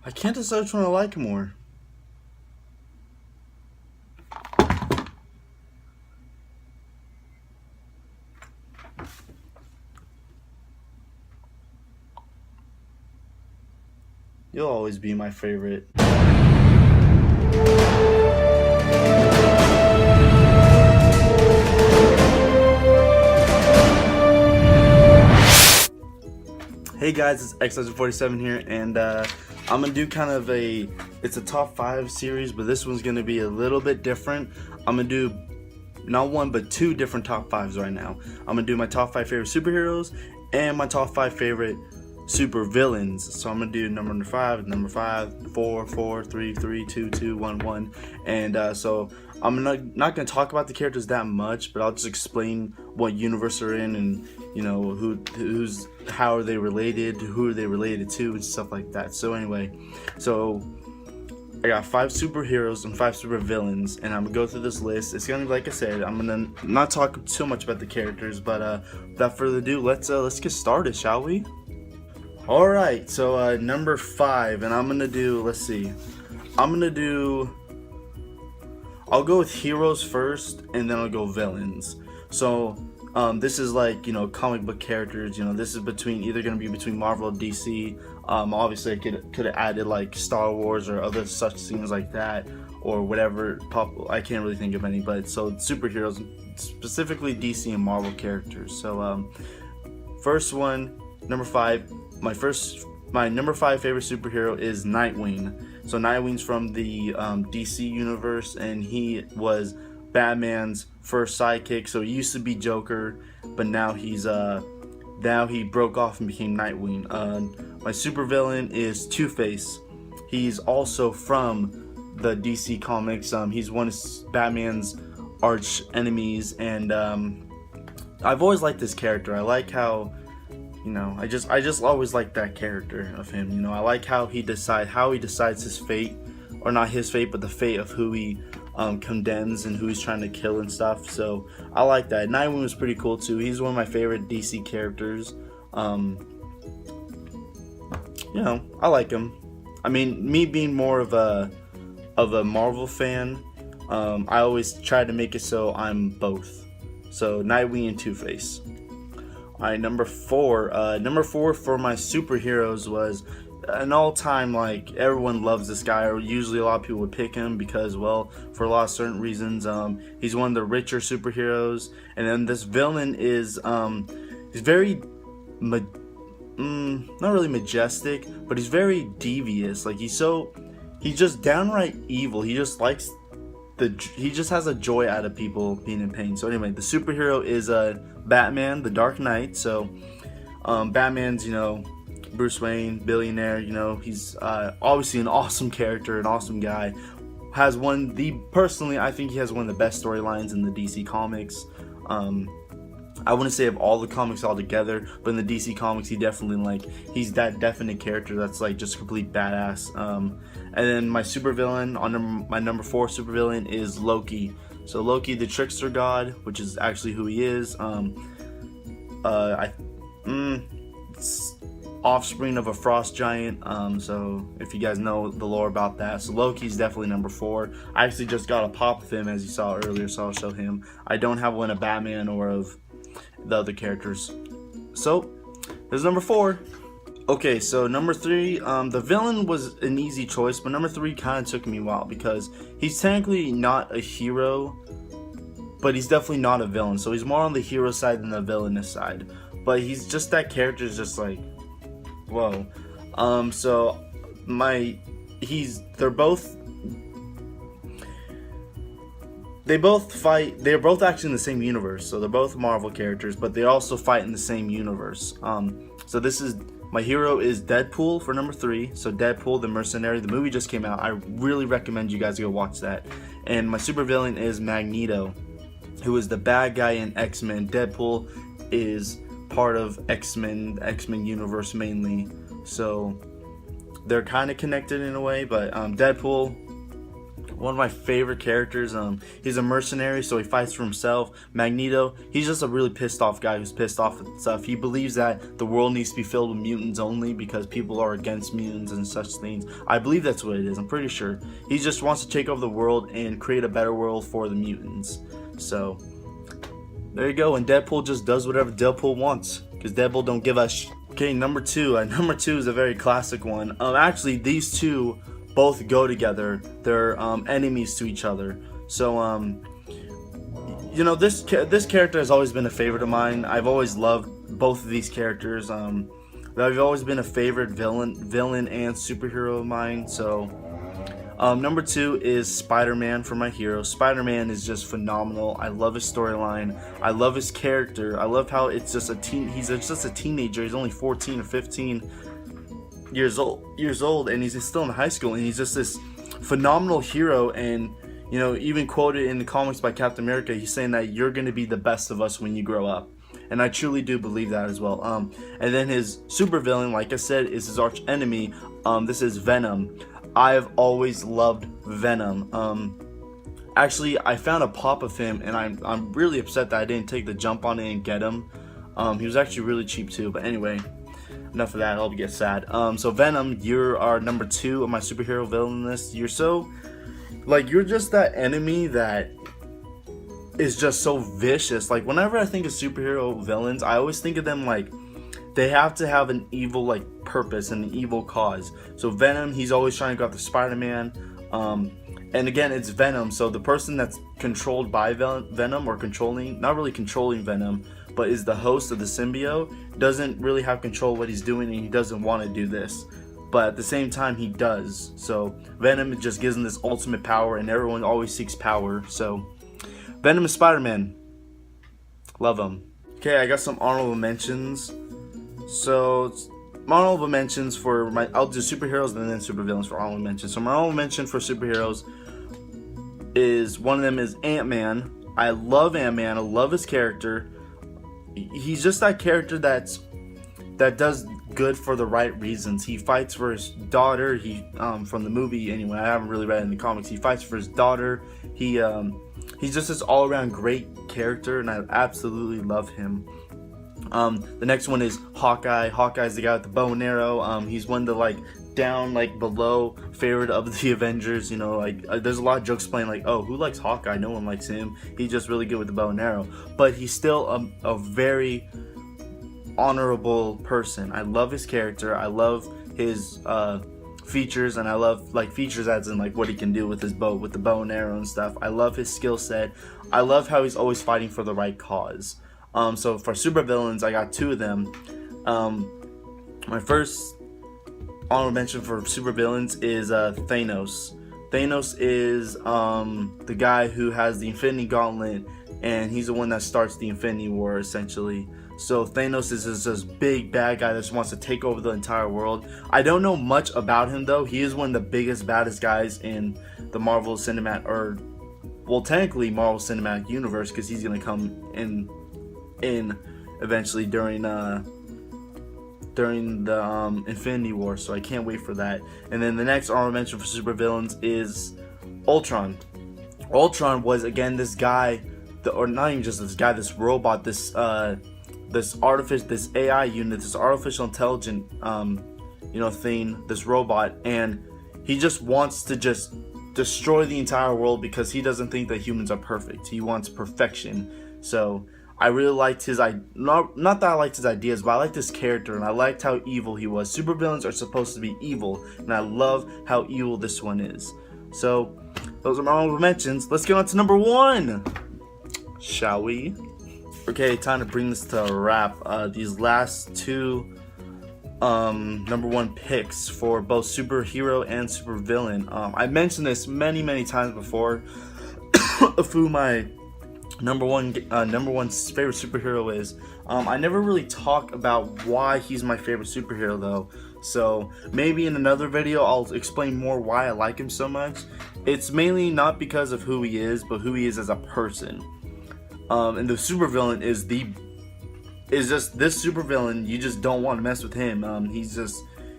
I can't decide which one I like more. You'll always be my favorite. Hey guys, it's X47 here, and I'm gonna do kind of it's a top 5 series, but this one's gonna be a little bit different. I'm gonna do not one but 2 different top 5s right now. I'm gonna do my top 5 favorite superheroes and my top 5 favorite super villains. So I'm gonna do number 5, 4, 4, 3, 3, 2, 2, 1, 1, and so I'm not gonna talk about the characters that much, but I'll just explain what universe they're in, and you know how are they related, who are they related to, and stuff like that. So anyway, so I got 5 superheroes and 5 super villains, and I'm gonna go through this list. It's gonna be, like I said, I'm gonna not talk too much about the characters, but without further ado, let's get started, shall we? All right, so number 5, and I'm gonna do. Let's see, I'll go with heroes first, and then I'll go villains. So this is like, comic book characters. This is either gonna be between Marvel or DC. Obviously, I could have added like Star Wars or other such things like that, or whatever. I can't really think of any, but so superheroes, specifically DC and Marvel characters. So first one, number 5. My number 5 favorite superhero is Nightwing. So Nightwing's from the DC universe, and he was Batman's first sidekick. So he used to be Joker, but now he broke off and became Nightwing. My supervillain is Two-Face. He's also from the DC comics. He's one of Batman's arch enemies, and I've always liked this character. I like how, I just always like that character of him. I like how he decides his fate, or not his fate, but the fate of who he condemns and who he's trying to kill and stuff. So I like that. Nightwing was pretty cool too. He's one of my favorite DC characters. I like him. I mean, me being more of a Marvel fan, I always try to make it so I'm both. So Nightwing and Two-Face. Alright, number 4. Number 4 for my superheroes was an all-time, like, everyone loves this guy, or usually a lot of people would pick him because, well, for a lot of certain reasons. He's one of the richer superheroes, and then this villain is he's very not really majestic, but he's very devious. Like, he's just downright evil. He just has a joy out of people being in pain. So anyway, the superhero is Batman, the Dark Knight. So Batman's, Bruce Wayne, billionaire. He's obviously an awesome character, an awesome guy. Personally, I think he has one of the best storylines in the DC comics. I wouldn't say of all the comics altogether, but in the DC comics, he's that definite character that's like just complete badass. And then my supervillain, my number 4 supervillain, is Loki. So Loki, the trickster god, which is actually who he is. It's offspring of a frost giant. So if you guys know the lore about that, so Loki's definitely number 4. I actually just got a pop of him, as you saw earlier, so I'll show him. I don't have one of Batman or of the other characters. So there's number 4. Okay, so number 3, the villain was an easy choice, but number 3 kind of took me a while because he's technically not a hero, but he's definitely not a villain. So he's more on the hero side than the villainous side. But he's just, that character is just like, whoa. So they both fight. They're both actually in the same universe, so they're both Marvel characters, but they also fight in the same universe. So my hero is Deadpool for number 3. So Deadpool, the Mercenary. The movie just came out. I really recommend you guys go watch that. And my supervillain is Magneto, who is the bad guy in X-Men. Deadpool is part of X-Men, the X-Men universe mainly. So they're kind of connected in a way, but Deadpool one of my favorite characters. He's a mercenary, so he fights for himself. Magneto, he's just a really pissed off guy who's pissed off at stuff. He believes that the world needs to be filled with mutants only because people are against mutants and such things. I believe that's what it is. I'm pretty sure. He just wants to take over the world and create a better world for the mutants. So there you go. And Deadpool just does whatever Deadpool wants because Deadpool don't give a Okay, number two. Number two is a very classic one. Actually, these two both go together. They're enemies to each other. So you know, this character has always been a favorite of mine. I've always loved both of these characters. They've always been a favorite villain and superhero of mine. So number two is Spider-Man for my hero. Spider-Man is just phenomenal. I love his storyline. I love his character. I love how it's just he's just a teenager. He's only 14 or 15 years old, and he's still in high school, and he's just this phenomenal hero. And you know, even quoted in the comics by Captain America, he's saying that you're going to be the best of us when you grow up. And I truly do believe that as well. And then his supervillain, like I said, is his arch enemy. This is Venom. I've always loved Venom. Actually, I found a pop of him, and I'm really upset that I didn't take the jump on it and get him. He was actually really cheap too. But anyway, enough of that. I'll get sad. So Venom, you're our number two of my superhero villain list. You're just that enemy that is just so vicious. Like, whenever I think of superhero villains, I always think of them like they have to have an evil like purpose and an evil cause. So Venom, he's always trying to go after Spider-Man. And again, it's Venom, so the person that's controlled by Venom, or not really controlling Venom, but is the host of the symbiote, doesn't really have control of what he's doing, and he doesn't want to do this. But at the same time, he does. So Venom just gives him this ultimate power, and everyone always seeks power. So Venom is Spider-Man. Love him. Okay, I got some honorable mentions. So my honorable mentions for I'll do superheroes and then supervillains for honorable mentions. So my honorable mention for superheroes is, one of them is Ant-Man. I love Ant-Man. I love his character. He's just that character that does good for the right reasons. He fights for his daughter. From the movie anyway. I haven't really read it in the comics. He fights for his daughter. He's just this all-around great character, and I absolutely love him. The next one is Hawkeye. Hawkeye's the guy with the bow and arrow. He's one of the down below favorite of the Avengers. You know, there's a lot of jokes playing oh, who likes Hawkeye? No one likes him. He's just really good with the bow and arrow. But he's still a very honorable person. I love his character. I love his features, and I love features as in what he can do with his bow, with the bow and arrow and stuff. I love his skill set. I love how he's always fighting for the right cause. So for supervillains, I got two of them. My first honorable mention for supervillains is Thanos. Thanos is the guy who has the Infinity Gauntlet, and he's the one that starts the Infinity War, essentially. So Thanos is this big bad guy that just wants to take over the entire world. I don't know much about him, though. He is one of the biggest, baddest guys in the Marvel Cinematic, technically Marvel Cinematic Universe, because he's gonna come in eventually during the Infinity War. So I can't wait for that. And then the next honorable mention for supervillains is Ultron. Ultron was again this guy, or not even just this guy, this robot, this AI unit, this artificial intelligent thing, this robot, and he just wants to just destroy the entire world because he doesn't think that humans are perfect. He wants perfection. So I really liked his not that I liked his ideas, but I liked his character, and I liked how evil he was. Supervillains are supposed to be evil, and I love how evil this one is. So those are my honorable mentions. Let's get on to number one, shall we? Okay, time to bring this to a wrap. These last two number one picks for both superhero and supervillain. I mentioned this many times before of who my number one favorite superhero is. I never really talk about why he's my favorite superhero though, so maybe in another video I'll explain more why I like him so much. It's mainly not because of who he is, but who he is as a person. And the supervillain is just this supervillain. You just don't want to mess with him.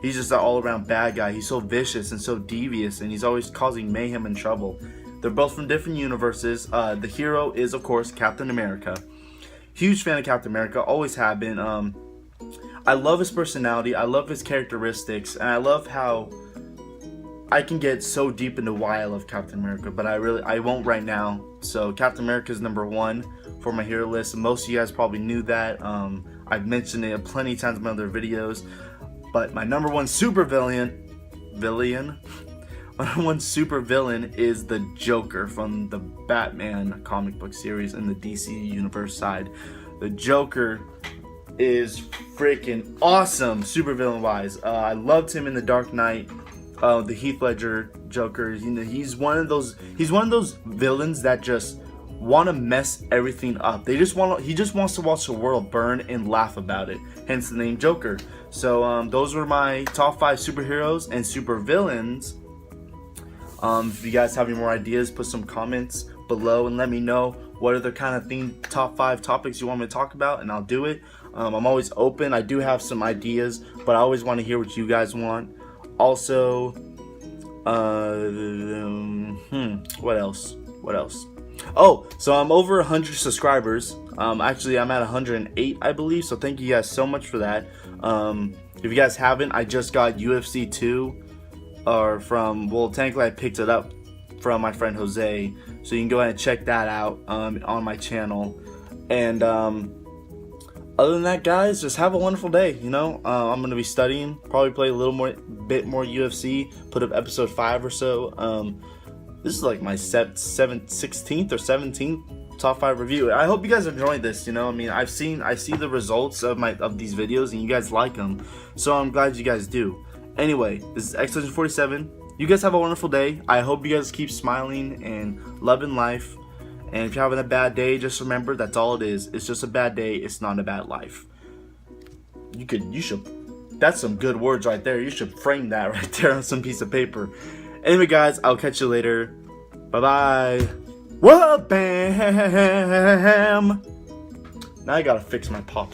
he's just an all-around bad guy. He's so vicious and so devious, and he's always causing mayhem and trouble. They're both from different universes. The hero is, of course, Captain America. Huge fan of Captain America, always have been. I love his personality, I love his characteristics, and I love how I can get so deep into why I love Captain America, but I won't right now. So Captain America is number 1 for my hero list. Most of you guys probably knew that. I've mentioned it plenty of times in my other videos. But my number 1 super villain, my number 1 super villain is the Joker from the Batman comic book series in the DC universe side. The Joker is freaking awesome, super villain wise. I loved him in The Dark Knight. The Heath Ledger Joker. You know, he's one of those villains that just want to mess everything up. He just wants to watch the world burn and laugh about it. Hence the name Joker. So those were my top 5 superheroes and super villains. If you guys have any more ideas, put some comments below and let me know what other kind of top 5 topics you want me to talk about, and I'll do it. I'm always open. I do have some ideas, but I always want to hear what you guys want. Also, what else? Oh, so I'm over 100 subscribers. Actually, I'm at 108, I believe. So thank you guys so much for that. If you guys haven't, I just got UFC 2, technically I picked it up from my friend Jose. So you can go ahead and check that out on my channel. And other than that, guys, just have a wonderful day. You know, I'm gonna be studying, probably play a bit more UFC, put up episode 5 or so. This is like my 16th or 17th top 5 review. I hope you guys enjoyed this. You know, I mean, I see the results of these videos, and you guys like them, so I'm glad you guys do. Anyway, this is X-Legend47. You guys have a wonderful day. I hope you guys keep smiling and loving life. And if you're having a bad day, just remember that's all it is. It's just a bad day. It's not a bad life. You should. That's some good words right there. You should frame that right there on some piece of paper. Anyway, guys, I'll catch you later. Bye bye. Whoa, bam. Now I gotta fix my pop.